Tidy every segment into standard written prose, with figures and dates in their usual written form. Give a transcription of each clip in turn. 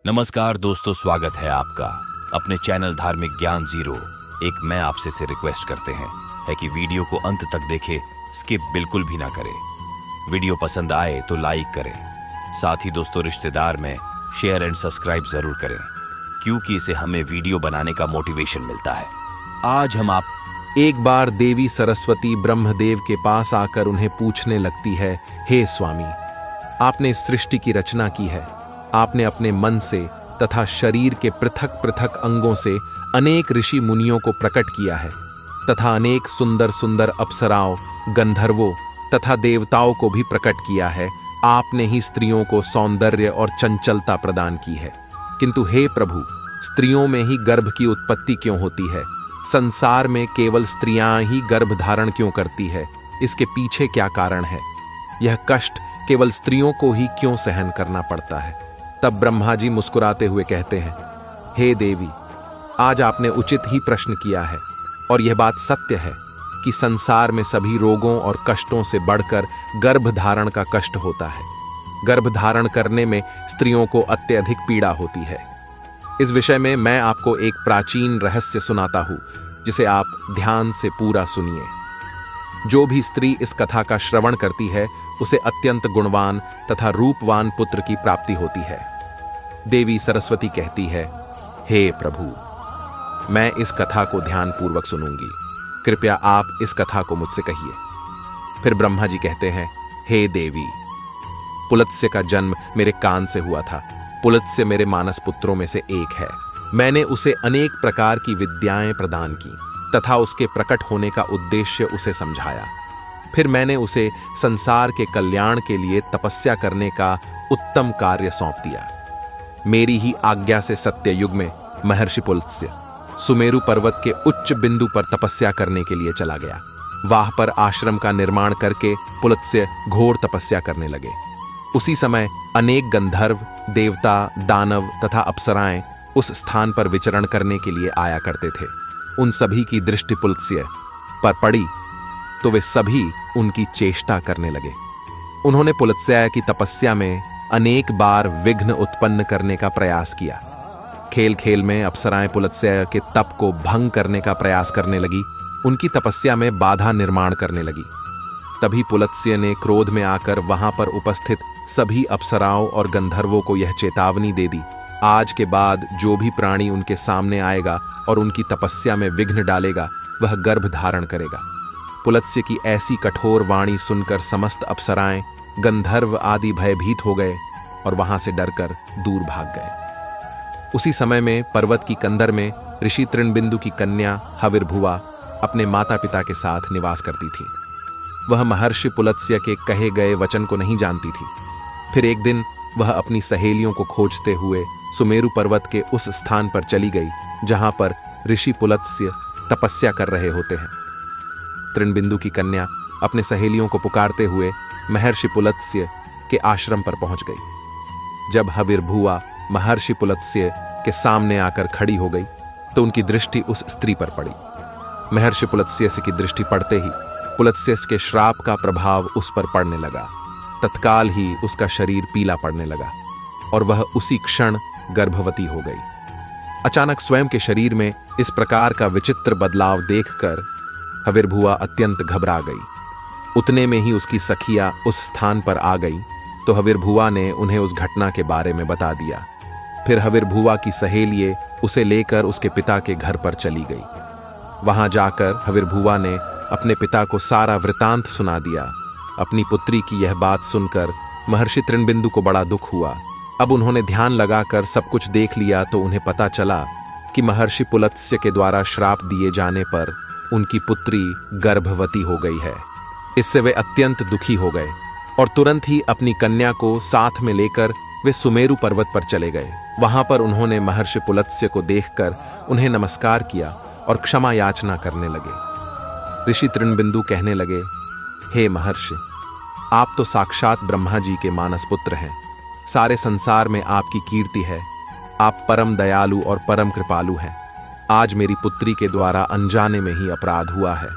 नमस्कार दोस्तों, स्वागत है आपका अपने चैनल धार्मिक ज्ञान जीरो। एक मैं आपसे से रिक्वेस्ट करते हैं कि वीडियो को अंत तक देखें, स्किप बिल्कुल भी ना करें। वीडियो पसंद आए तो लाइक करें, साथ ही दोस्तों रिश्तेदार में शेयर एंड सब्सक्राइब जरूर करें, क्योंकि इसे हमें वीडियो बनाने का मोटिवेशन मिलता है। आज हम एक बार देवी सरस्वती ब्रह्मदेव के पास आकर उन्हें पूछने लगती है, हे स्वामी, आपने इस सृष्टि की रचना की है। आपने अपने मन से तथा शरीर के पृथक पृथक अंगों से अनेक ऋषि मुनियों को प्रकट किया है तथा अनेक सुंदर सुंदर अप्सराओं, गंधर्वों तथा देवताओं को भी प्रकट किया है। आपने ही स्त्रियों को सौंदर्य और चंचलता प्रदान की है। किंतु हे प्रभु, स्त्रियों में ही गर्भ की उत्पत्ति क्यों होती है? संसार में केवल स्त्रियां ही गर्भ धारण क्यों करती है? इसके पीछे क्या कारण है? यह कष्ट केवल स्त्रियों को ही क्यों सहन करना पड़ता है? तब ब्रह्मा जी मुस्कुराते हुए कहते हैं, हे देवी, आज आपने उचित ही प्रश्न किया है और यह बात सत्य है कि संसार में सभी रोगों और कष्टों से बढ़कर गर्भ धारण का कष्ट होता है। गर्भ धारण करने में स्त्रियों को अत्यधिक पीड़ा होती है। इस विषय में मैं आपको एक प्राचीन रहस्य सुनाता हूं, जिसे आप ध्यान से पूरा सुनिए। जो भी स्त्री इस कथा का श्रवण करती है, उसे अत्यंत गुणवान तथा रूपवान पुत्र की प्राप्ति होती है। देवी सरस्वती कहती है, हे प्रभु, मैं इस कथा को ध्यानपूर्वक सुनूंगी। कृपया आप इस कथा को मुझसे कहिए। फिर ब्रह्मा जी कहते हैं, हे देवी, पुलत्स्य का जन्म मेरे कान से हुआ था। पुलत्स्य मेरे मानस पुत्रों में से एक है। मैंने उसे अनेक प्रकार की विद्याएं प्रदान की तथा उसके प्रकट होने का उद्देश्य उसे समझाया। फिर मैंने उसे संसार के कल्याण के लिए तपस्या करने का उत्तम कार्य सौंप दिया। मेरी ही आज्ञा से सत्ययुग में महर्षि पुलत्स्य सुमेरु पर्वत के उच्च बिंदु पर तपस्या करने के लिए चला गया। वहां पर आश्रम का निर्माण करके पुलत्स्य घोर तपस्या करने लगे। उसी समय अनेक गंधर्व, देवता, दानव तथा अप्सराएं उस स्थान पर विचरण करने के लिए आया करते थे। उन सभी की दृष्टि पुलत्स्य पर पड़ी तो वे सभी उनकी चेष्टा करने लगे। उन्होंने पुलत्स्य की तपस्या में अनेक बार विघ्न उत्पन्न करने का प्रयास किया। खेल खेल में अप्सराएं पुलत्स्य के तप को भंग करने का प्रयास करने लगी, उनकी तपस्या में बाधा निर्माण करने लगी। तभी पुलत्स्य ने क्रोध में आकर वहां पर उपस्थित सभी अप्सराओं और गंधर्वों को यह चेतावनी दे दी, आज के बाद जो भी प्राणी उनके सामने आएगा और उनकी तपस्या में विघ्न डालेगा, वह गर्भ धारण करेगा। पुलत्स्य की ऐसी कठोर वाणी सुनकर समस्त अप्सराएं, गंधर्व आदि भयभीत हो गए और वहां से डरकर दूर भाग गए। उसी समय में पर्वत की कंदर में ऋषि तृणबिंदु की कन्या हविर्भुवा अपने माता पिता के साथ निवास करती थी। वह महर्षि पुलत्स्य के कहे गए वचन को नहीं जानती थी। फिर एक दिन वह अपनी सहेलियों को खोजते हुए सुमेरु पर्वत के उस स्थान पर चली गई जहां पर ऋषि पुलत्स्य तपस्या कर रहे होते हैं। तृणबिंदु की कन्या अपने सहेलियों को पुकारते हुए महर्षि पुलत्स्य के आश्रम पर पहुंच गई। जब हविर्भुवा महर्षि पुलत्स्य के सामने आकर खड़ी हो गई तो उनकी दृष्टि उस स्त्री पर पड़ी। महर्षि पुलत्स्य की दृष्टि पड़ते ही पुलत्स्य के श्राप का प्रभाव उस पर पड़ने लगा। तत्काल ही उसका शरीर पीला पड़ने लगा और वह उसी क्षण गर्भवती हो गई। अचानक स्वयं के शरीर में इस प्रकार का विचित्र बदलाव देखकर हविर्भुवा अत्यंत घबरा गई। उतने में ही उसकी सखिया उस स्थान पर आ गई तो हविर्भुवा ने उन्हें उस घटना के बारे में बता दिया। फिर हविर्भुवा की सहेलिये उसे लेकर उसके पिता के घर पर चली गई। वहां जाकर हविर्भुवा ने अपने पिता को सारा वृतांत सुना दिया। अपनी पुत्री की यह बात सुनकर महर्षि तृणबिंदु को बड़ा दुख हुआ। अब उन्होंने ध्यान लगाकर सब कुछ देख लिया तो उन्हें पता चला कि महर्षि पुलत्स्य के द्वारा श्राप दिए जाने पर उनकी पुत्री गर्भवती हो गई है। इससे वे अत्यंत दुखी हो गए और तुरंत ही अपनी कन्या को साथ में लेकर वे सुमेरु पर्वत पर चले गए। वहां पर उन्होंने महर्षि पुलत्स्य को देखकर उन्हें नमस्कार किया और क्षमा याचना करने लगे। ऋषि तृणबिंदु कहने लगे, हे महर्षि, आप तो साक्षात ब्रह्मा जी के मानस पुत्र हैं। सारे संसार में आपकी कीर्ति है। आप परम दयालु और परम कृपालु हैं। आज मेरी पुत्री के द्वारा अनजाने में ही अपराध हुआ है।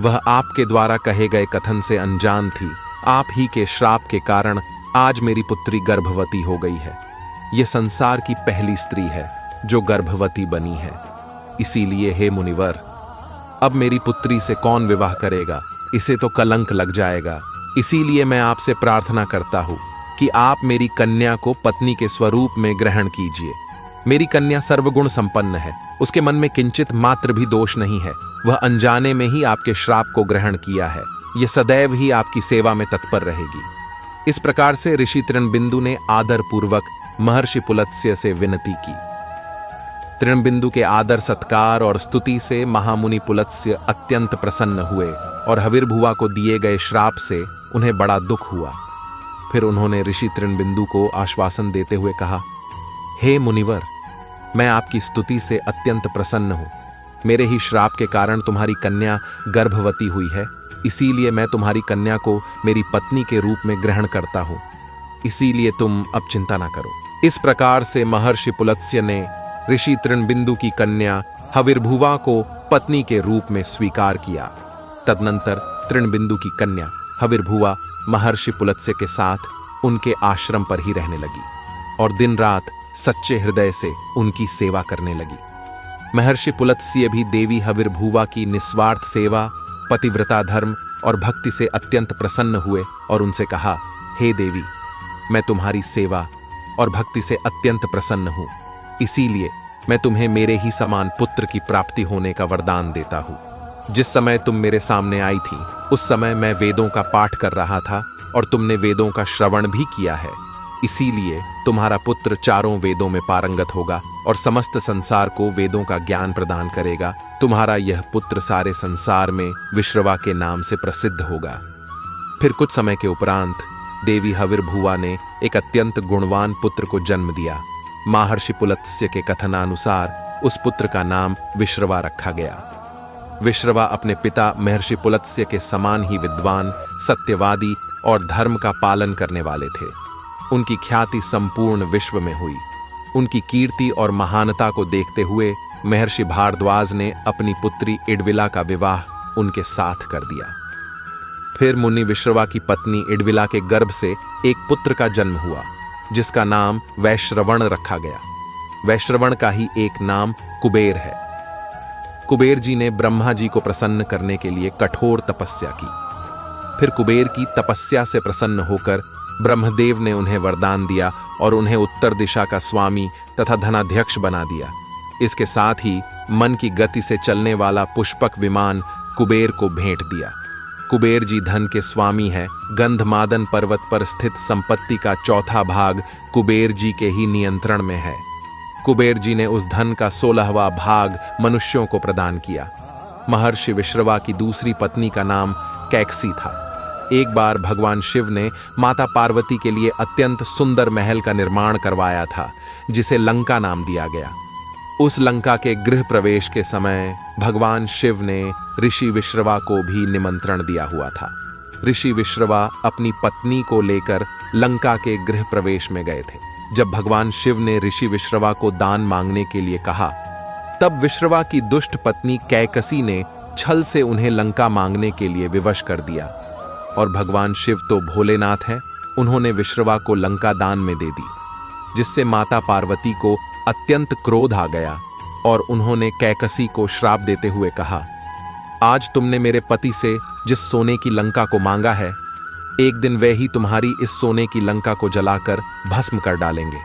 वह आपके द्वारा कहे गए कथन से अनजान थी। आप ही के श्राप के कारण आज मेरी पुत्री गर्भवती हो गई है। ये संसार की पहली स्त्री है जो गर्भवती बनी है। इसीलिए हे मुनिवर, अब मेरी पुत्री से कौन विवाह करेगा? इसे तो कलंक लग जाएगा। इसीलिए मैं आपसे प्रार्थना करता हूं कि आप मेरी कन्या को पत्नी के स्वरूप में ग्रहण कीजिए। मेरी कन्या सर्वगुण संपन्न है, उसके मन में किंचित मात्र भी दोष नहीं है। वह अनजाने में ही आपके श्राप को ग्रहण किया है। यह सदैव ही आपकी सेवा में तत्पर रहेगी। इस प्रकार से ऋषि तृणबिंदु ने आदर पूर्वक महर्षि पुलत्स्य से विनती की। तृणबिंदु के आदर सत्कार और स्तुति से महामुनि पुलत्स्य अत्यंत प्रसन्न हुए और हविर्भुवा को दिए गए श्राप से उन्हें बड़ा दुख हुआ। फिर उन्होंने ऋषि तृणबिंदु को आश्वासन देते हुए कहा, हे मुनिवर, मैं आपकी स्तुति से अत्यंत प्रसन्न हूं। मेरे ही श्राप के कारण तुम्हारी कन्या गर्भवती हुई है, इसीलिए मैं तुम्हारी कन्या को मेरी पत्नी के रूप में ग्रहण करता हूं। इसीलिए तुम अब चिंता ना करो। इस प्रकार से महर्षि पुलत्स्य ने ऋषि तृणबिंदु की कन्या हविर्भुवा को पत्नी के रूप में स्वीकार किया। तदनंतर तृणबिंदु की कन्या हविर्भुवा महर्षि पुलत्स्य के साथ उनके आश्रम पर ही रहने लगी और दिन रात सच्चे हृदय से उनकी सेवा करने लगी। महर्षि पुलत्स्य भी देवी हविर्भुवा की निस्वार्थ सेवा, पतिव्रता धर्म और भक्ति से अत्यंत प्रसन्न हुए और उनसे कहा, हे देवी, मैं तुम्हारी सेवा और भक्ति से अत्यंत प्रसन्न हूं। इसीलिए मैं तुम्हें मेरे ही समान पुत्र की प्राप्ति होने का वरदान देता हूं। जिस समय तुम मेरे सामने आई थी उस समय मैं वेदों का पाठ कर रहा था और तुमने वेदों का श्रवण भी किया है। इसीलिए तुम्हारा पुत्र चारों वेदों में पारंगत होगा और समस्त संसार को वेदों का ज्ञान प्रदान करेगा। तुम्हारा यह पुत्र सारे संसार में विश्रवा के नाम से प्रसिद्ध होगा। फिर कुछ समय के उपरांत देवी हविर्भुवा ने एक अत्यंत गुणवान पुत्र को जन्म दिया। महर्षि पुलत्स्य के कथनानुसार उस पुत्र का नाम विश्रवा रखा गया। विश्रवा अपने पिता महर्षि पुलत्स्य के समान ही विद्वान, सत्यवादी और धर्म का पालन करने वाले थे। उनकी ख्याति संपूर्ण विश्व में हुई। उनकी कीर्ति और महानता को देखते हुए महर्षि भारद्वाज ने अपनी पुत्री इडविला का विवाह उनके साथ कर दिया। फिर मुनि विश्रवा की पत्नी इडविला के गर्भ से एक पुत्र का जन्म हुआ जिसका नाम वैश्रवण रखा गया। वैश्रवण का ही एक नाम कुबेर है। कुबेर जी ने ब्रह्मा जी को प्रसन्न करने के लिए कठोर तपस्या की। फिर कुबेर की तपस्या से प्रसन्न होकर ब्रह्मदेव ने उन्हें वरदान दिया और उन्हें उत्तर दिशा का स्वामी तथा धनाध्यक्ष बना दिया। इसके साथ ही मन की गति से चलने वाला पुष्पक विमान कुबेर को भेंट दिया। कुबेर जी धन के स्वामी हैं। गंधमादन पर्वत पर स्थित संपत्ति का चौथा भाग कुबेर जी के ही नियंत्रण में है। कुबेर जी ने उस धन का 16वां भाग मनुष्यों को प्रदान किया। महर्षि विश्रवा की दूसरी पत्नी का नाम कैकसी था। एक बार भगवान शिव ने माता पार्वती के लिए अत्यंत सुंदर महल का निर्माण करवाया था जिसे लंका नाम दिया गया। उस लंका के गृह प्रवेश के समय भगवान शिव ने ऋषि विश्रवा को भी निमंत्रण दिया हुआ था। ऋषि विश्रवा अपनी पत्नी को लेकर लंका के गृह प्रवेश में गए थे। जब भगवान शिव ने ऋषि विश्रवा को दान मांगने के लिए कहा, तब विश्रवा की दुष्ट पत्नी कैकसी ने छल से उन्हें लंका मांगने के लिए विवश कर दिया। और भगवान शिव तो भोलेनाथ हैं, उन्होंने विश्रवा को लंका दान में दे दी, जिससे माता पार्वती को अत्यंत क्रोध आ गया और उन्होंने कैकसी को श्राप देते हुए कहा, आज तुमने मेरे पति से जिस सोने की लंका को मांगा है, एक दिन वे ही तुम्हारी इस सोने की लंका को जलाकर भस्म कर डालेंगे।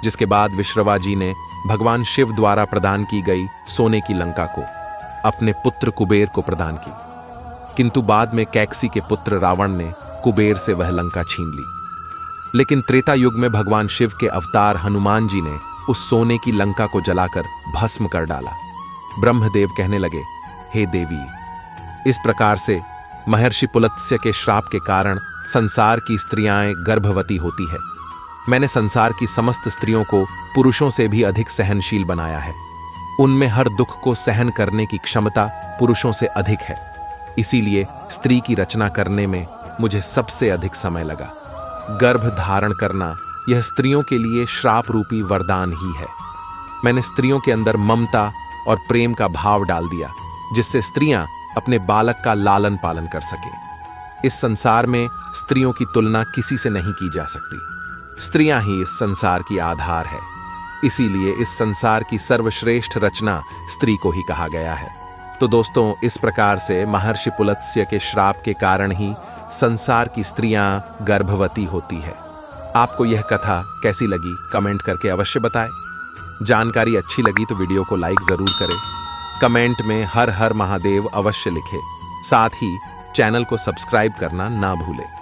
जिसके बाद विश्रवा जी ने भगवान शिव द्वारा प्रदान की गई सोने की लंका को अपने पुत्र कुबेर को प्रदान की। किंतु बाद में कैकसी के पुत्र रावण ने कुबेर से वह लंका छीन ली। लेकिन त्रेता युग में भगवान शिव के अवतार हनुमान जी ने उस सोने की लंका को जलाकर भस्म कर डाला। ब्रह्मदेव कहने लगे, हे देवी, इस प्रकार से महर्षि पुलत्स्य के श्राप के कारण संसार की स्त्रियां गर्भवती होती है। मैंने संसार की समस्त स्त्रियों को पुरुषों से भी अधिक सहनशील बनाया है। उनमें हर दुख को सहन करने की क्षमता पुरुषों से अधिक है। इसीलिए स्त्री की रचना करने में मुझे सबसे अधिक समय लगा। गर्भ धारण करना यह स्त्रियों के लिए श्राप रूपी वरदान ही है। मैंने स्त्रियों के अंदर ममता और प्रेम का भाव डाल दिया, जिससे स्त्रियां अपने बालक का लालन पालन कर सके। इस संसार में स्त्रियों की तुलना किसी से नहीं की जा सकती। स्त्रियां ही इस संसार की आधार है, इसीलिए इस संसार की सर्वश्रेष्ठ रचना स्त्री को ही कहा गया है। तो दोस्तों, इस प्रकार से महर्षि पुलत्स्य के श्राप के कारण ही संसार की स्त्रियां गर्भवती होती है। आपको यह कथा कैसी लगी कमेंट करके अवश्य बताएं। जानकारी अच्छी लगी तो वीडियो को लाइक जरूर करें, कमेंट में हर हर महादेव अवश्य लिखें, साथ ही चैनल को सब्सक्राइब करना ना भूलें।